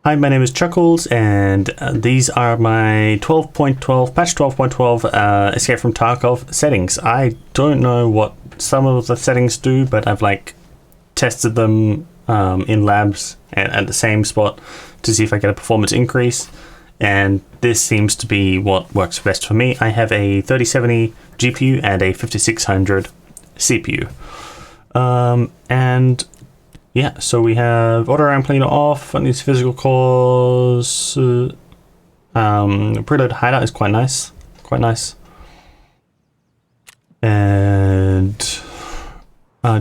Hi, my name is Chuckles, and these are my 12.12, patch 12.12 Escape from Tarkov settings. I don't know what some of the settings do, but I've tested them in labs at the same spot to see if I get a performance increase, and this seems to be what works best for me. I have a 3070 GPU and a 5600 CPU. And yeah, so we have auto RAM cleaner off, and these physical cores. Preload hideout is quite nice. And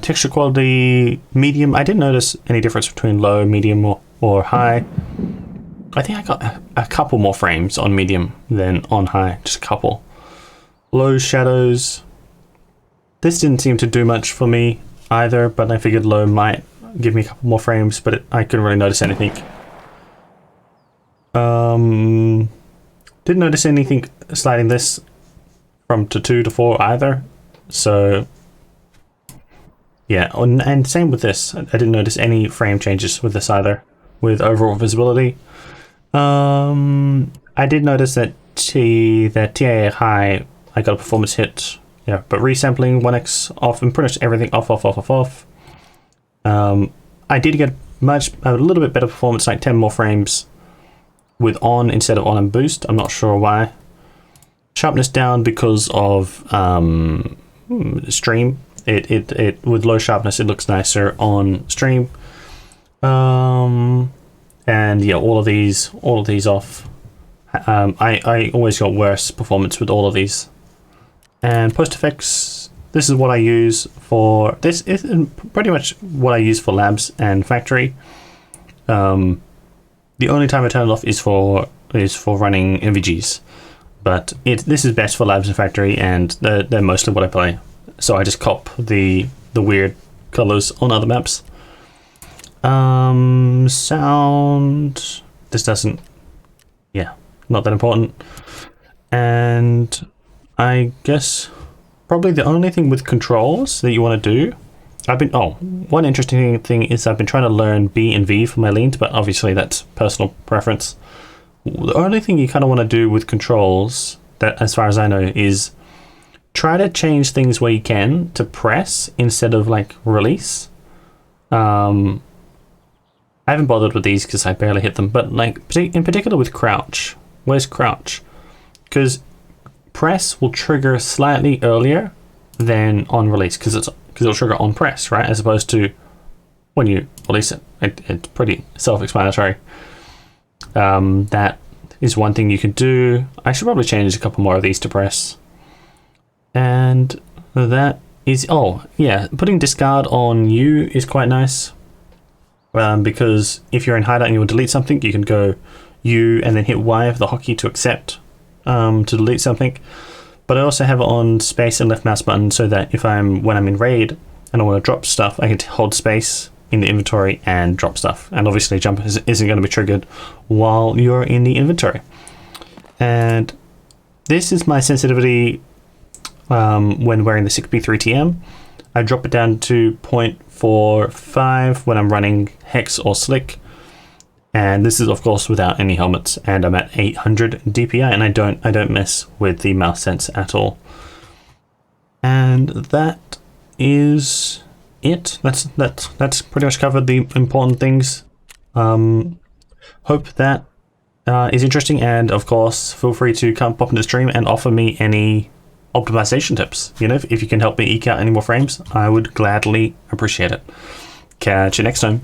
texture quality medium. I didn't notice any difference between low, medium, or high. I think I got a couple more frames on medium than on high, just a couple. Low shadows. This didn't seem to do much for me either, but I figured low might give me a couple more frames, but I couldn't really notice anything. Didn't notice anything sliding this from to 2 to 4 either. So yeah, and same with this. I didn't notice any frame changes with this either, with overall visibility. I did notice that TIA high, I got a performance hit. Yeah, but resampling 1x off, and pretty much everything off. I did get a little bit better performance, like 10 more frames with on instead of on and boost. I'm not sure why. Sharpness down because of stream. It with low sharpness it looks nicer on stream. And yeah, all of these off. I always got worse performance with all of these. And post effects, this is what I use for, this is pretty much what I use for labs and factory. The only time I turn it off is for running MVGs, but this is best for labs and factory, and they're mostly what I play. So I just cop the weird colors on other maps. Sound, this doesn't, yeah, not that important. And I guess probably the only thing with controls that you want to do, one interesting thing is I've been trying to learn B and V for my leans, but obviously that's personal preference. The only thing you kind of want to do with controls, that as far as I know, is try to change things where you can to press instead of release. I haven't bothered with these because I barely hit them, but in particular with crouch. Where's crouch? Because press will trigger slightly earlier than on release, because it'll trigger on press, right? As opposed to when you release it. It's pretty self-explanatory. That is one thing you can do. I should probably change a couple more of these to press. And that is, oh yeah, putting discard on U is quite nice. Because if you're in hideout and you will delete something, you can go U and then hit Y for the hotkey to accept to delete something. But I also have it on space and left mouse button so that when I'm in raid and I want to drop stuff, I can hold space in the inventory and drop stuff. And obviously jump isn't going to be triggered while you're in the inventory. And this is my sensitivity when wearing the 6B3TM. I drop it down to 0.45 when I'm running Hex or Slick. And this is of course without any helmets, and I'm at 800 DPI, and I don't mess with the mouse sense at all. And that is it. That's pretty much covered the important things. Hope that is interesting, and of course feel free to come pop into the stream and offer me any optimization tips. If you can help me eke out any more frames, I would gladly appreciate it. Catch you next time.